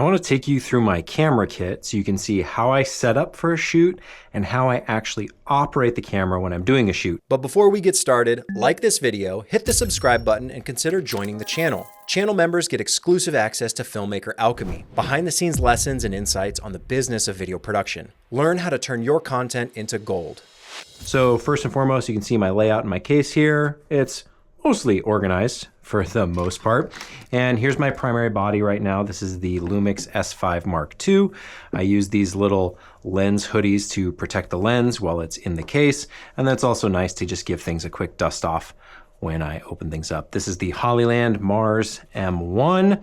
I want to take you through my camera kit so you can see how I set up for a shoot and how I actually operate the camera when I'm doing a shoot. But before we get started, like this video, hit the subscribe button and consider joining the channel. Channel members get exclusive access to Filmmaker Alchemy, behind-the-scenes lessons and insights on the business of video production. Learn how to turn your content into gold. So first and foremost, you can see my layout in my case here. It's mostly organized for the most part. And here's my primary body right now. This is the Lumix S5 Mark II. I use these little lens hoodies to protect the lens while it's in the case. And that's also nice to just give things a quick dust off when I open things up. This is the Hollyland Mars M1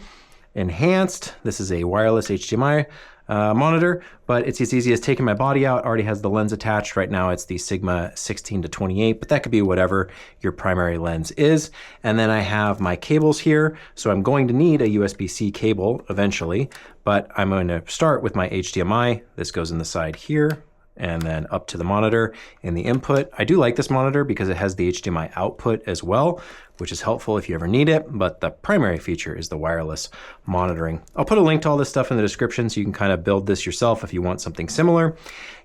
Enhanced. This is a wireless HDMI monitor, but it's as easy as taking my body out. Already has the lens attached. Right now it's the Sigma 16-28, but that could be whatever your primary lens is. And then I have my cables here. So I'm going to need a USB-C cable eventually, but I'm going to start with my HDMI. This goes in the side here and then up to the monitor in the input. I do like this monitor because it has the HDMI output as well, which is helpful if you ever need it, but the primary feature is the wireless monitoring. I'll put a link to all this stuff in the description so you can kind of build this yourself if you want something similar.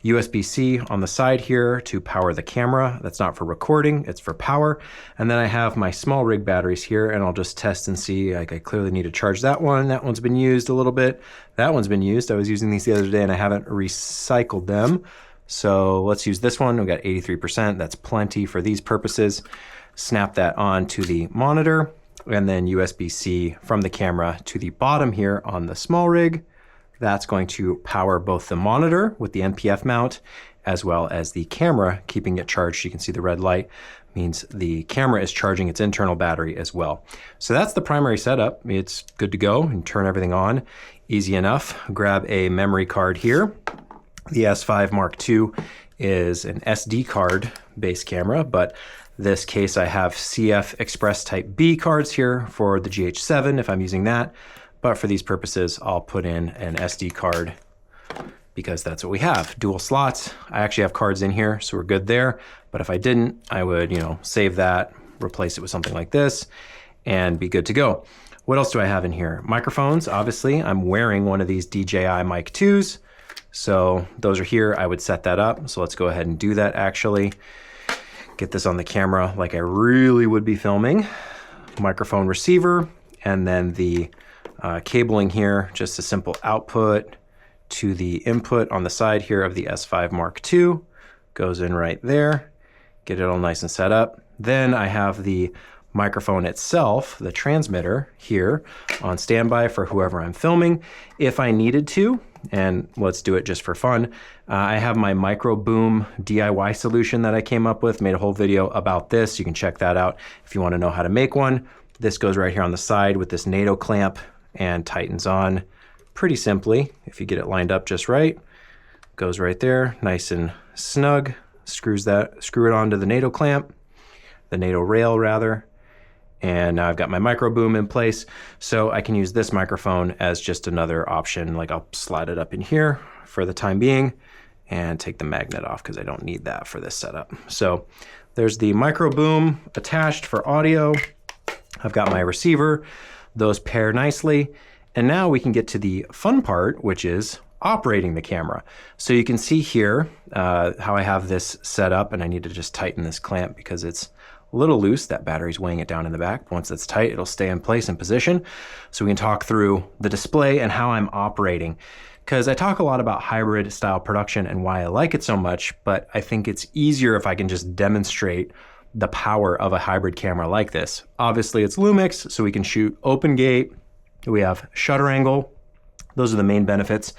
USB-C on the side here to power the camera. That's not for recording, it's for power. And then I have my small rig batteries here, and I'll just test and see. Like, I clearly need to charge that one. That one's been used a little bit. That one's been used. I was using these the other day and I haven't recycled them. So let's use this one. We've got 83%. That's plenty for these purposes. Snap that on to the monitor, and then USB-C from the camera to the bottom here on the small rig. That's going to power both the monitor with the NPF mount as well as the camera, keeping it charged. You can see the red light means the camera is charging its internal battery as well. So that's the primary setup. It's good to go and turn everything on. Easy enough. Grab a memory card here. The S5 Mark II is an SD card based camera, but this case I have CF Express Type B cards here for the GH7 if I'm using that. But for these purposes, I'll put in an SD card because that's what we have. Dual slots. I actually have cards in here, so we're good there. But if I didn't, I would, save that, replace it with something like this, and be good to go. What else do I have in here? Microphones, obviously. I'm wearing one of these DJI Mic 2s. So those are here. I would set that up. So let's go ahead and do that actually. Get this on the camera like I really would be filming. Microphone receiver, and then the cabling here, just a simple output to the input on the side here of the S5 Mark II. Goes in right there. Get it all nice and set up. Then I have the microphone itself, the transmitter here on standby for whoever I'm filming if I needed to. And let's do it just for fun. I have my micro boom DIY solution that I came up with, made a whole video about this. You can check that out if you want to know how to make one. This goes right here on the side with this NATO clamp and tightens on pretty simply. If you get it lined up just right, goes right there, nice and snug. Screw it onto the NATO clamp, the NATO rail rather. And now I've got my micro boom in place, so I can use this microphone as just another option. Like, I'll slide it up in here for the time being and take the magnet off because I don't need that for this setup. So there's the micro boom attached for audio. I've got my receiver. Those pair nicely. And now we can get to the fun part, which is operating the camera. So you can see here how I have this set up, and I need to just tighten this clamp because it's a little loose. That battery's weighing it down in the back. Once it's tight, it'll stay in place and position. So we can talk through the display and how I'm operating. Because I talk a lot about hybrid style production and why I like it so much, but I think it's easier if I can just demonstrate the power of a hybrid camera like this. Obviously it's Lumix, so we can shoot open gate. We have shutter angle. Those are the main benefits.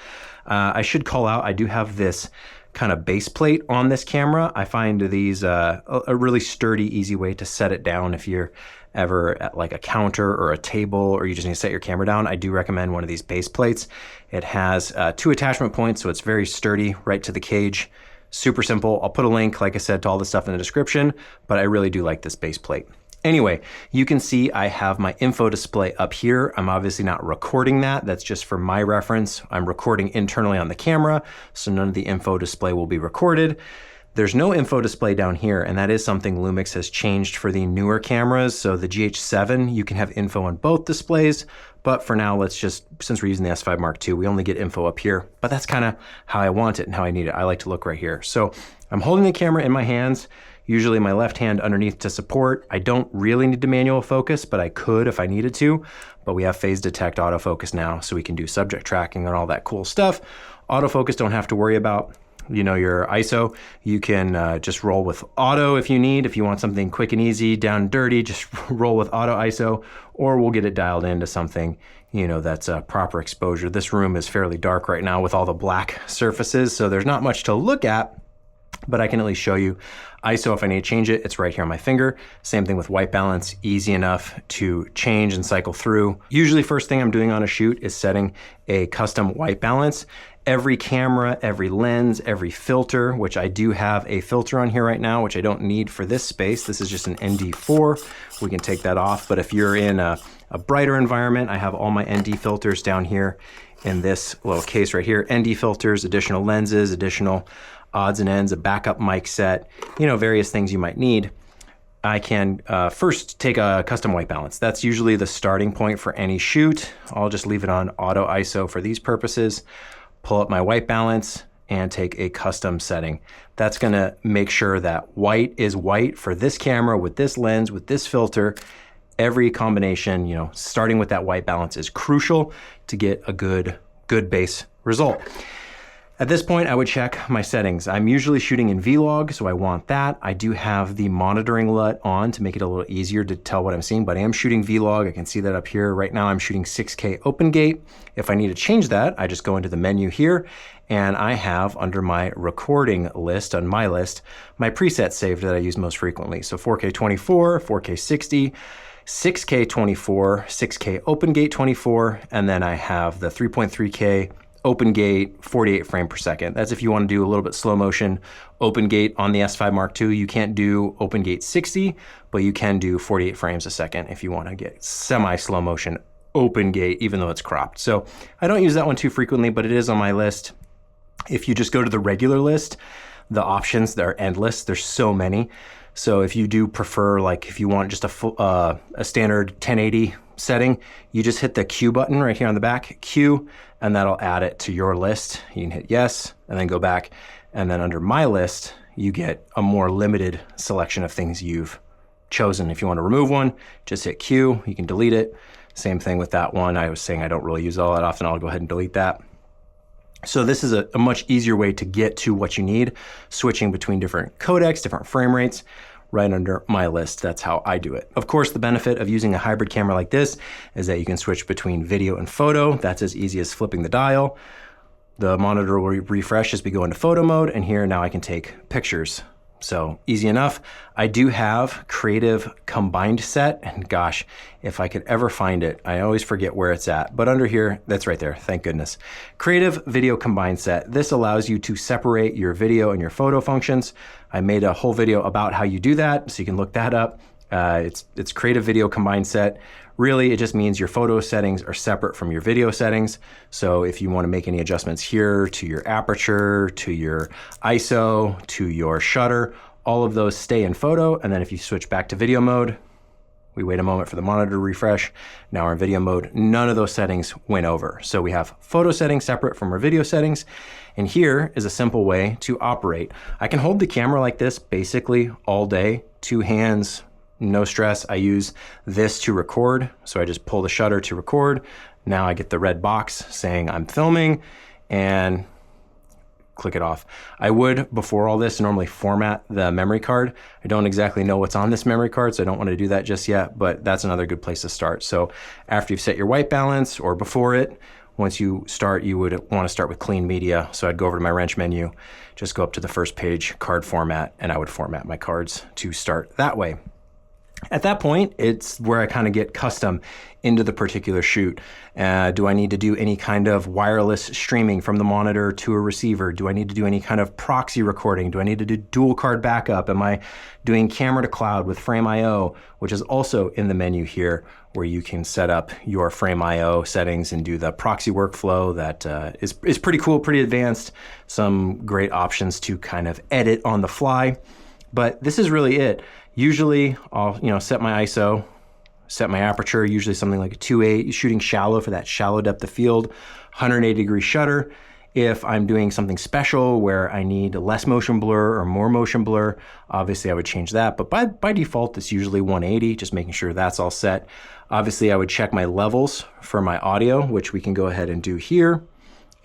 I should call out, I do have this kind of base plate on this camera. I find these a really sturdy, easy way to set it down if you're ever at like a counter or a table, or you just need to set your camera down. I do recommend one of these base plates. It has 2 attachment points, so it's very sturdy right to the cage. Super simple. I'll put a link, like I said, to all the stuff in the description, but I really do like this base plate. Anyway, you can see I have my info display up here. I'm obviously not recording that. That's just for my reference. I'm recording internally on the camera, so none of the info display will be recorded. There's no info display down here, and that is something Lumix has changed for the newer cameras. So the GH7, you can have info on both displays, but for now, since we're using the S5 Mark II, we only get info up here, but that's kind of how I want it and how I need it. I like to look right here. So I'm holding the camera in my hands, usually my left hand underneath to support. I don't really need to manual focus, but I could if I needed to, but we have phase detect autofocus now, so we can do subject tracking and all that cool stuff. Autofocus don't have to worry about. You know, your ISO, you can just roll with auto if you need. If you want something quick and easy, down and dirty, just roll with auto ISO, or we'll get it dialed into something, you know, that's a proper exposure. This room is fairly dark right now with all the black surfaces, so there's not much to look at, but I can at least show you ISO if I need to change it. It's right here on my finger. Same thing with white balance, easy enough to change and cycle through. Usually first thing I'm doing on a shoot is setting a custom white balance. Every camera, every lens, every filter, which I do have a filter on here right now, which I don't need for this space. This is just an ND4. We can take that off. But if you're in a brighter environment, I have all my ND filters down here in this little case right here. ND filters, additional lenses, additional odds and ends, a backup mic set, you know, various things you might need. I can first take a custom white balance. That's usually the starting point for any shoot. I'll just leave it on auto ISO for these purposes. Pull up my white balance and take a custom setting. That's gonna make sure that white is white for this camera with this lens, with this filter. Every combination, you know, starting with that white balance is crucial to get a good base result. At this point, I would check my settings. I'm usually shooting in Vlog, so I want that. I do have the monitoring LUT on to make it a little easier to tell what I'm seeing, but I am shooting Vlog. I can see that up here. Right now, I'm shooting 6K open gate. If I need to change that, I just go into the menu here, and I have under my recording list, on my list, my presets saved that I use most frequently. So 4K 24, 4K 60, 6K 24, 6K open gate 24, and then I have the 3.3K open gate 48 frame per second. That's if you want to do a little bit slow motion open gate on the S5 Mark II. You can't do open gate 60, but you can do 48 frames a second if you want to get semi slow motion open gate, even though it's cropped. So I don't use that one too frequently, but it is on my list. If you just go to the regular list, the options are endless. There's so many. So if you do prefer, like if you want just a standard 1080 setting, you just hit the Q button right here on the back, Q, and that'll add it to your list. You can hit yes, and then go back. And then under my list, you get a more limited selection of things you've chosen. If you want to remove one, just hit Q, you can delete it. Same thing with that one. I was saying I don't really use it all that often. I'll go ahead and delete that. So this is a much easier way to get to what you need, switching between different codecs, different frame rates, right under my list. That's how I do it. Of course, the benefit of using a hybrid camera like this is that you can switch between video and photo. That's as easy as flipping the dial. The monitor will refresh as we go into photo mode, and here now I can take pictures. So easy enough. I do have Creative Combined Set, and gosh, if I could ever find it, I always forget where it's at, but under here, that's right there, thank goodness. Creative Video Combined Set. This allows you to separate your video and your photo functions. I made a whole video about how you do that, so you can look that up. It's Creative Video Combined Set. Really, it just means your photo settings are separate from your video settings. So if you want to make any adjustments here to your aperture, to your ISO, to your shutter, all of those stay in photo. And then if you switch back to video mode, we wait a moment for the monitor to refresh. Now we're in video mode. None of those settings went over. So we have photo settings separate from our video settings. And here is a simple way to operate. I can hold the camera like this basically all day, two hands, no stress. I use this to record. So I just pull the shutter to record. Now I get the red box saying I'm filming and click it off. I would, before all this, normally format the memory card. I don't exactly know what's on this memory card, so I don't want to do that just yet, but that's another good place to start. So after you've set your white balance, or before it, once you start, you would want to start with clean media. So I'd go over to my wrench menu, just go up to the first page, card format, and I would format my cards to start that way. At that point, it's where I kind of get custom into the particular shoot. Do I need to do any kind of wireless streaming from the monitor to a receiver? Do I need to do any kind of proxy recording? Do I need to do dual card backup? Am I doing camera to cloud with Frame.io, which is also in the menu here, where you can set up your frame IO settings and do the proxy workflow that is pretty cool, pretty advanced. Some great options to kind of edit on the fly. But this is really it. Usually I'll set my ISO, set my aperture, usually something like a 2.8, shooting shallow for that shallow depth of field, 180 degree shutter. If I'm doing something special where I need less motion blur or more motion blur, obviously I would change that. But by default, it's usually 180, just making sure that's all set. Obviously, I would check my levels for my audio, which we can go ahead and do here.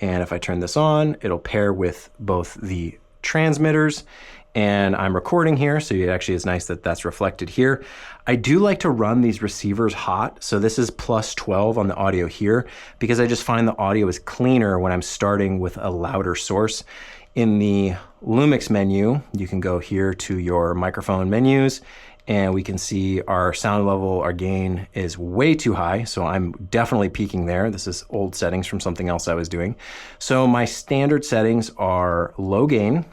And if I turn this on, it'll pair with both the transmitters, and I'm recording here, so it actually is nice that that's reflected here. I do like to run these receivers hot, so this is plus 12 on the audio here, because I just find the audio is cleaner when I'm starting with a louder source. In the Lumix menu, you can go here to your microphone menus, and we can see our sound level, our gain is way too high, so I'm definitely peaking there. This is old settings from something else I was doing. So my standard settings are low gain,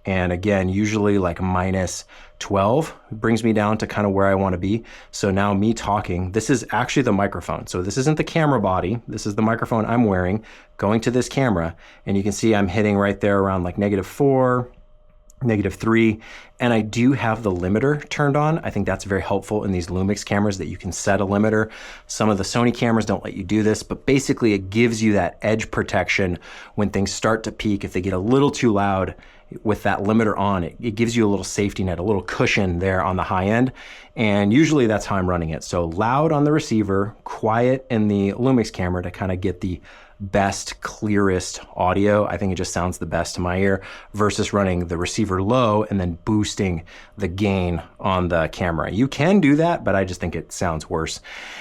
and again, usually like minus 12 brings me down to kind of where I want to be. So now me talking, this is actually the microphone. So this isn't the camera body. This is the microphone I'm wearing going to this camera. And you can see I'm hitting right there around like -4, -3, and I do have the limiter turned on. I think that's very helpful in these Lumix cameras that you can set a limiter. Some of the Sony cameras don't let you do this, but basically it gives you that edge protection when things start to peak. If they get a little too loud with that limiter on, it gives you a little safety net, a little cushion there on the high end. And usually that's how I'm running it. So loud on the receiver, quiet in the Lumix camera to kind of get the best, clearest audio. I think it just sounds the best to my ear versus running the receiver low and then boosting the gain on the camera. You can do that, but I just think it sounds worse.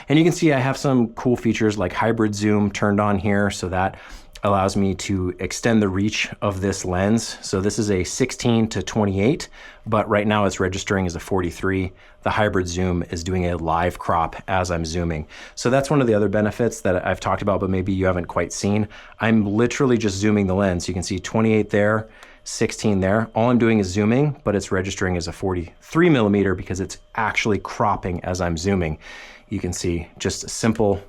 And you can see I have some cool features like hybrid zoom turned on here, so that allows me to extend the reach of this lens. So this is a 16 to 28, but right now it's registering as a 43. The hybrid zoom is doing a live crop as I'm zooming. So that's one of the other benefits that I've talked about, but maybe you haven't quite seen. I'm literally just zooming the lens. You can see 28 there, 16 there. All I'm doing is zooming, but it's registering as a 43 millimeter because it's actually cropping as I'm zooming. You can see just a simple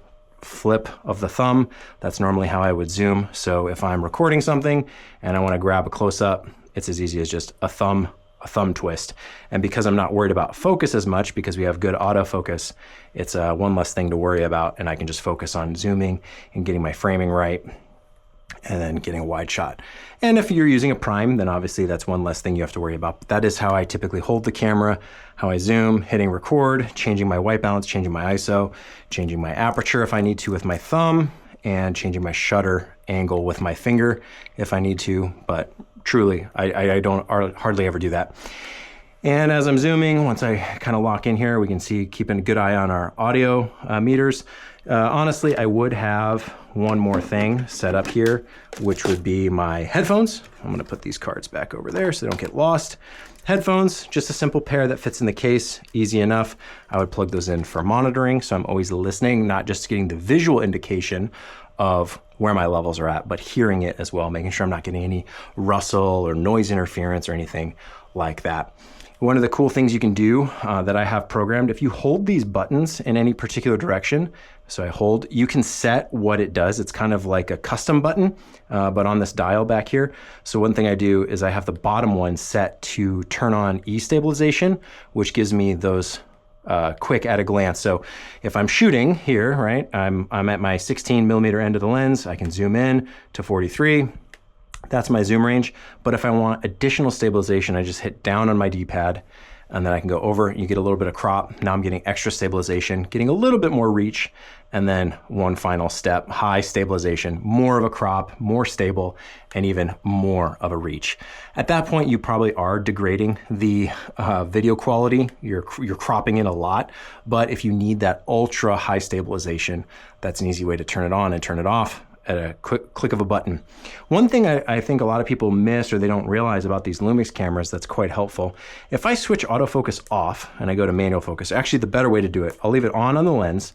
flip of the thumb. That's normally how I would zoom. So if I'm recording something and I want to grab a close-up, it's as easy as just a thumb twist. And because I'm not worried about focus as much, because we have good autofocus, it's one less thing to worry about, and I can just focus on zooming and getting my framing right and then getting a wide shot. And if you're using a prime, then obviously that's one less thing you have to worry about. But that is how I typically hold the camera, how I zoom, hitting record, changing my white balance, changing my ISO, changing my aperture if I need to with my thumb, and changing my shutter angle with my finger if I need to. But truly, I don't hardly ever do that. And as I'm zooming, once I kind of lock in here, we can see keeping a good eye on our audio meters. Honestly, I would have one more thing set up here, which would be my headphones. I'm gonna put these cards back over there so they don't get lost. Headphones, just a simple pair that fits in the case, easy enough. I would plug those in for monitoring, so I'm always listening, not just getting the visual indication of where my levels are at, but hearing it as well, making sure I'm not getting any rustle or noise interference or anything like that. One of the cool things you can do that I have programmed, if you hold these buttons in any particular direction, so I hold, you can set what it does. It's kind of like a custom button, but on this dial back here. So one thing I do is I have the bottom one set to turn on E-stabilization, which gives me those quick at a glance. So if I'm shooting here, right, I'm at my 16 millimeter end of the lens, I can zoom in to 43. That's my zoom range. But if I want additional stabilization, I just hit down on my D-pad and then I can go over, you get a little bit of crop. Now I'm getting extra stabilization, getting a little bit more reach, and then one final step, high stabilization, more of a crop, more stable, and even more of a reach. At that point, you probably are degrading the video quality. You're cropping in a lot, but if you need that ultra high stabilization, that's an easy way to turn it on and turn it off at a quick click of a button. One thing I think a lot of people miss or they don't realize about these Lumix cameras that's quite helpful, if I switch autofocus off and I go to manual focus, actually the better way to do it, I'll leave it on the lens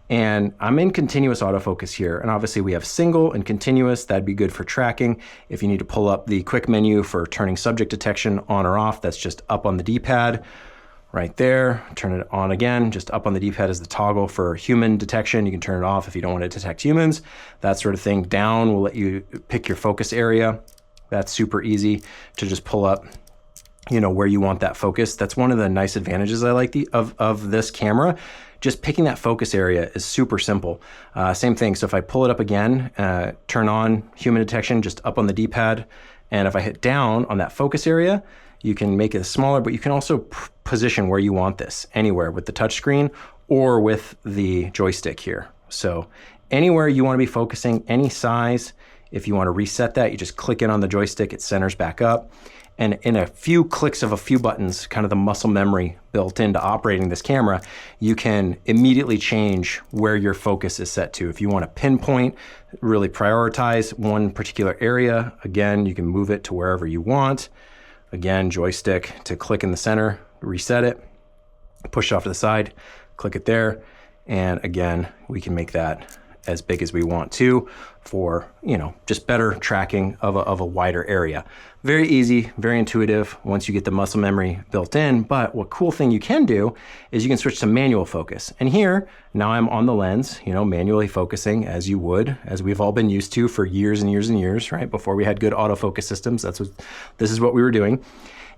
and I'm in continuous autofocus here. And obviously we have single and continuous, that'd be good for tracking. If you need to pull up the quick menu for turning subject detection on or off, that's just up on the D-pad. right there. Turn it on again. Just up on the D-pad is the toggle for human detection. You can turn it off if you don't want to detect humans, that sort of thing. Down will let you pick your focus area. That's super easy to just pull up, you know, where you want that focus. That's one of the nice advantages I like of this camera. Just picking that focus area is super simple. Same thing. So if I pull it up again, turn on human detection, just up on the D-pad. And if I hit down on that focus area, you can make it smaller, but you can also position where you want this, anywhere with the touchscreen or with the joystick here. So anywhere you want to be focusing, any size. If you want to reset that, you just click in on the joystick, it centers back up. And in a few clicks of a few buttons, kind of the muscle memory built into operating this camera, you can immediately change where your focus is set to. If you want to pinpoint, really prioritize one particular area, again, you can move it to wherever you want. Again, joystick to click in the center, reset it, push it off to the side, click it there. And again, we can make that as big as we want to for, you know, just better tracking of a wider area. Very easy, very intuitive once you get the muscle memory built in. But what cool thing you can do is you can switch to manual focus. And here, now I'm on the lens, you know, manually focusing as you would, as we've all been used to for years and years and years, right? Before we had good autofocus systems, this is what we were doing.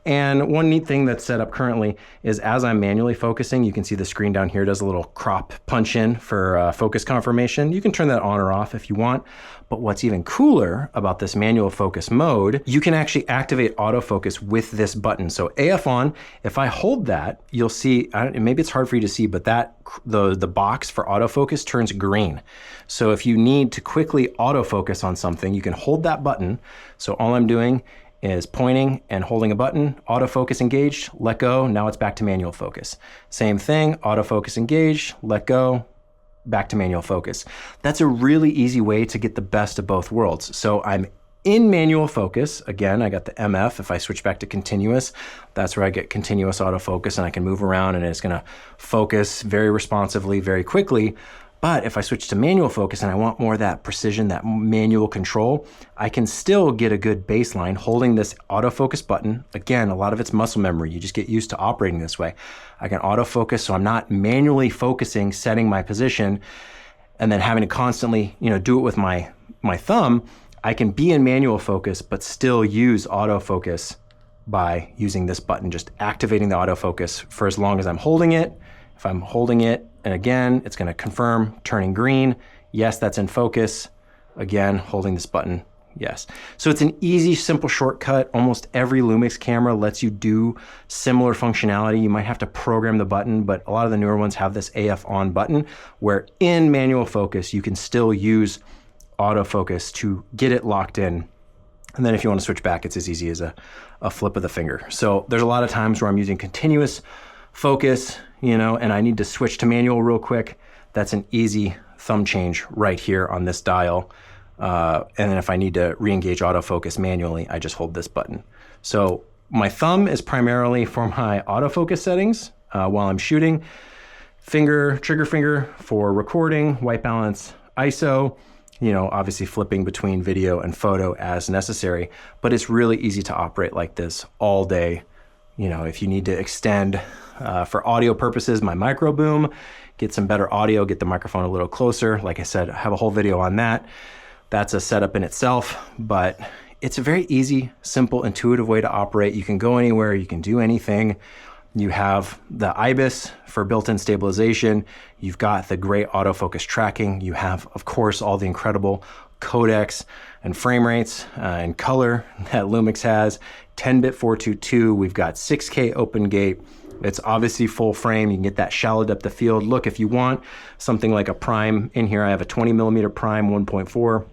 And one neat thing that's set up currently is as I'm manually focusing, you can see the screen down here does a little crop punch in for focus confirmation. You can turn that on or off if you want. But what's even cooler about this manual focus mode, you can actually activate autofocus with this button. So AF on, if I hold that, you'll see, maybe it's hard for you to see, but that the box for autofocus turns green. So if you need to quickly autofocus on something, you can hold that button. So all I'm doing is pointing and holding a button, autofocus engaged, let go, now it's back to manual focus. Same thing, autofocus engaged, let go, back to manual focus. That's a really easy way to get the best of both worlds. So I'm in manual focus, again, I got the MF. If I switch back to continuous, that's where I get continuous autofocus and I can move around and it's gonna focus very responsively, very quickly. But if I switch to manual focus and I want more of that precision, that manual control, I can still get a good baseline holding this autofocus button. Again, a lot of it's muscle memory. You just get used to operating this way. I can autofocus so I'm not manually focusing, setting my position, and then having to constantly, you know, do it with my thumb. I can be in manual focus, but still use autofocus by using this button, just activating the autofocus for as long as I'm holding it. If I'm holding it, and again, it's gonna confirm turning green. Yes, that's in focus. Again, holding this button, yes. So it's an easy, simple shortcut. Almost every Lumix camera lets you do similar functionality. You might have to program the button, but a lot of the newer ones have this AF on button where in manual focus, you can still use autofocus to get it locked in. And then if you want to switch back, it's as easy as a flip of the finger. So there's a lot of times where I'm using continuous focus, you know, and I need to switch to manual real quick. That's an easy thumb change right here on this dial. And then if I need to re-engage autofocus manually, I just hold this button. So my thumb is primarily for my autofocus settings while I'm shooting. Trigger finger for recording, white balance, ISO, you know, obviously flipping between video and photo as necessary, but it's really easy to operate like this all day. You know, if you need to extend for audio purposes, my micro boom, get some better audio, get the microphone a little closer. Like I said, I have a whole video on that. That's a setup in itself, but it's a very easy, simple, intuitive way to operate. You can go anywhere, you can do anything. You have the IBIS for built-in stabilization. You've got the great autofocus tracking. You have, of course, all the incredible codecs and frame rates and color that Lumix has. 10-bit 422. We've got 6K open gate. It's obviously full frame. You can get that shallow depth of field. Look, if you want something like a prime in here, I have a 20mm prime 1.4.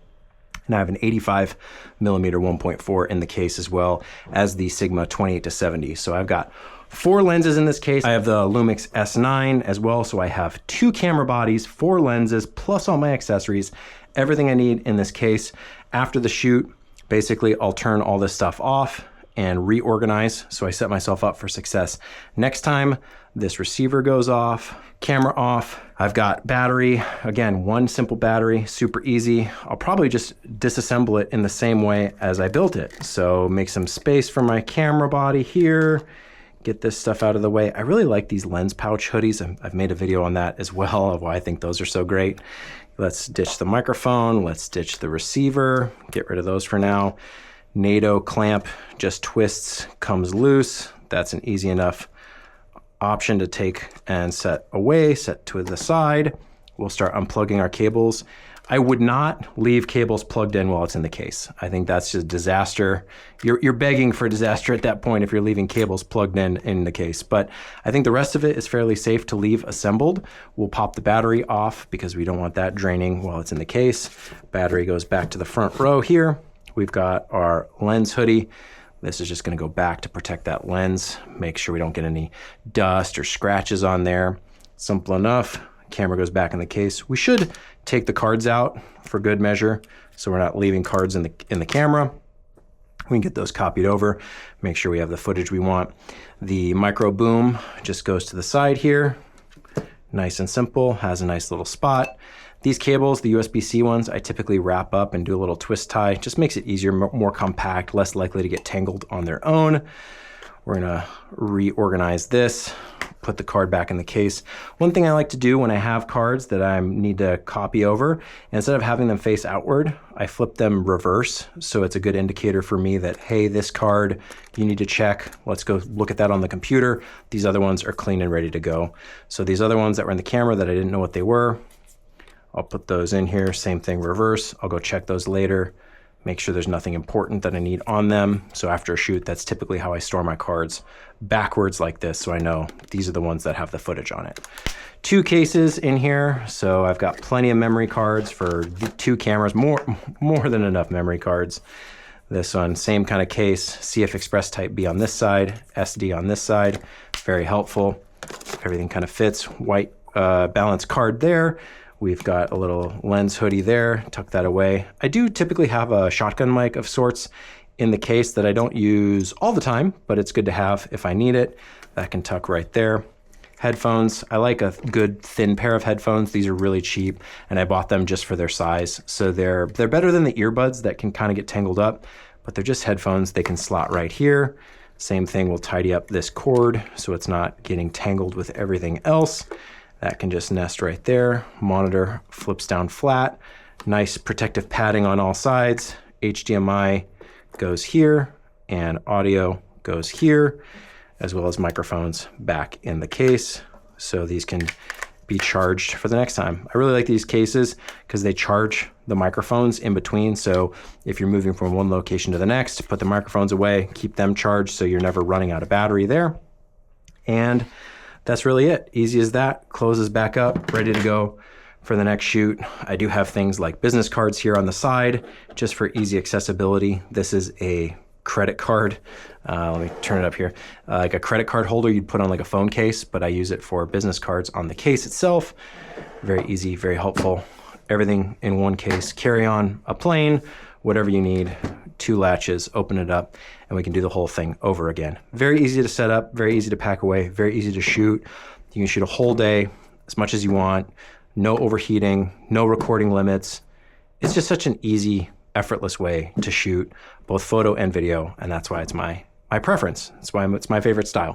And I have an 85mm 1.4 in the case as well as the Sigma 28-70. So I've got 4 lenses in this case. I have the Lumix S9 as well. So I have 2 camera bodies, 4 lenses, plus all my accessories, everything I need in this case. After the shoot, basically I'll turn all this stuff off and reorganize. So I set myself up for success. Next time this receiver goes off, camera off, I've got battery, again, 1 simple battery, super easy. I'll probably just disassemble it in the same way as I built it. So make some space for my camera body here, get this stuff out of the way. I really like these lens pouch hoodies. I've made a video on that as well of why I think those are so great. Let's ditch the microphone. Let's ditch the receiver. Get rid of those for now. NATO clamp just twists, comes loose. That's an easy enough option to take and set away, set to the side. We'll start unplugging our cables. I would not leave cables plugged in while it's in the case. I think that's just disaster. You're begging for disaster at that point if you're leaving cables plugged in the case. But I think the rest of it is fairly safe to leave assembled. We'll pop the battery off because we don't want that draining while it's in the case. Battery goes back to the front row here. We've got our lens hoodie. This is just gonna go back to protect that lens. Make sure we don't get any dust or scratches on there. Simple enough. Camera goes back in the case. We should take the cards out for good measure, so we're not leaving cards in the camera. We can get those copied over, make sure we have the footage we want. The micro boom just goes to the side here. Nice and simple, has a nice little spot. These cables, the USB-C ones, I typically wrap up and do a little twist tie. Just makes it easier, more compact, less likely to get tangled on their own. We're gonna reorganize this, put the card back in the case. One thing I like to do when I have cards that I need to copy over, instead of having them face outward, I flip them reverse. So it's a good indicator for me that, hey, this card, you need to check. Let's go look at that on the computer. These other ones are clean and ready to go. So these other ones that were in the camera that I didn't know what they were, I'll put those in here, same thing, reverse. I'll go check those later. Make sure there's nothing important that I need on them. So after a shoot, that's typically how I store my cards, backwards like this, so I know these are the ones that have the footage on it. 2 cases in here, so I've got plenty of memory cards for the 2 cameras, more than enough memory cards. This one, same kind of case, CF Express Type B on this side, SD on this side, very helpful. Everything kind of fits, white balanced card there. We've got a little lens hoodie there, tuck that away. I do typically have a shotgun mic of sorts in the case that I don't use all the time, but it's good to have if I need it. That can tuck right there. Headphones, I like a good thin pair of headphones. These are really cheap and I bought them just for their size. So they're better than the earbuds that can kind of get tangled up, but they're just headphones. They can slot right here. Same thing, we'll tidy up this cord so it's not getting tangled with everything else. That can just nest right there. Monitor flips down flat. Nice protective padding on all sides. HDMI goes here and audio goes here, as well as microphones back in the case. So these can be charged for the next time. I really like these cases because they charge the microphones in between. So if you're moving from one location to the next, put the microphones away, keep them charged so you're never running out of battery there. And that's really it. Easy as that. Closes back up, ready to go for the next shoot. I do have things like business cards here on the side, just for easy accessibility. This is a credit card. Let me turn it up here. Like a credit card holder you'd put on like a phone case, but I use it for business cards on the case itself. Very easy, very helpful. Everything in one case. Carry on a plane, whatever you need. 2 latches, open it up, and we can do the whole thing over again. Very easy to set up, very easy to pack away, very easy to shoot. You can shoot a whole day, as much as you want. No overheating, no recording limits. It's just such an easy, effortless way to shoot both photo and video, and that's why it's my preference. That's why it's my favorite style.